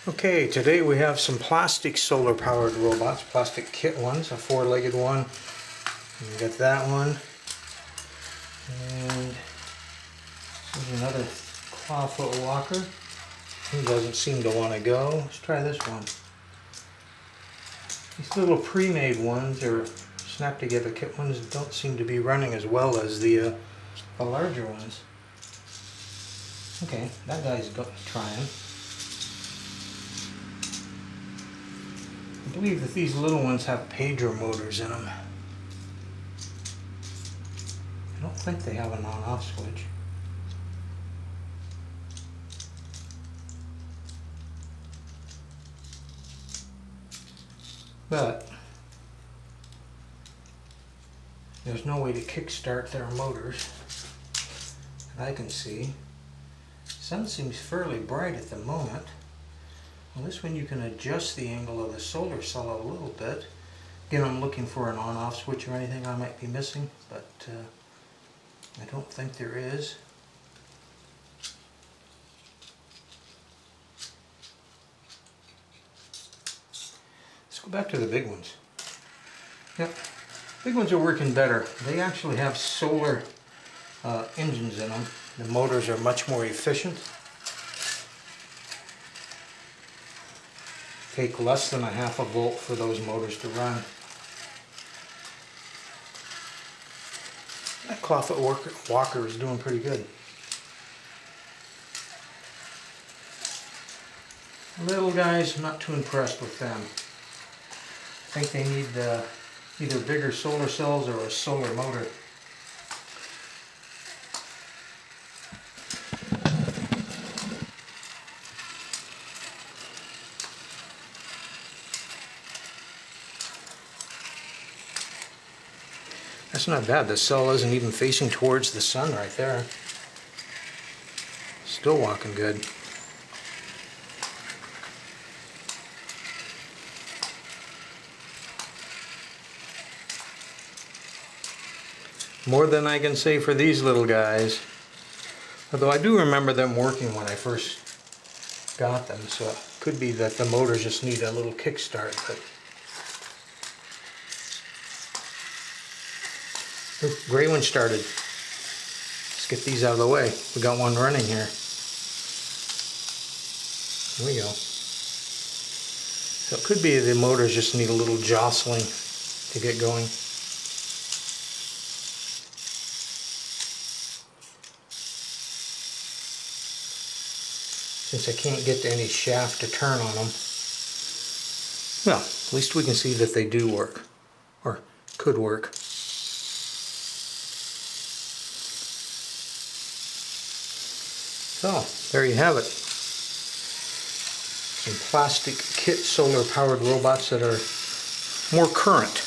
Okay, today we have some plastic solar powered robots, plastic kit ones, a four-legged one. We got that one. And there's another clawfoot walker. He doesn't seem to want to go. Let's try this one. These little pre-made ones, or snap together kit ones, don't seem to be running as well as the larger ones. Okay, that guy's trying. I believe that these little ones have pager motors in them. I don't think they have an on-off switch. But there's no way to kickstart their motors that I can see. The sun seems fairly bright at the moment. On this one you can adjust the angle of the solar cell a little bit. Again, I'm looking for an on-off switch or anything I might be missing, but I don't think there is. Let's go back to the big ones. Yep, big ones are working better. They actually have solar engines in them. The motors are much more efficient. Take less than a half a volt for those motors to run. That clawfoot walker is doing pretty good. Little guys, I'm not too impressed with them. I think they need either bigger solar cells or a solar motor. That's not bad. The cell isn't even facing towards the sun right there. Still walking good. More than I can say for these little guys. Although I do remember them working when I first got them, so it could be that the motors just need a little kickstart. But ooh, gray one started. Let's get these out of the way. We got one running here. Here we go. So it could be the motors just need a little jostling to get going. Since I can't get to any shaft to turn on them, well, at least we can see that they do work, or could work. So, there you have it. Some plastic kit solar powered robots that are more current.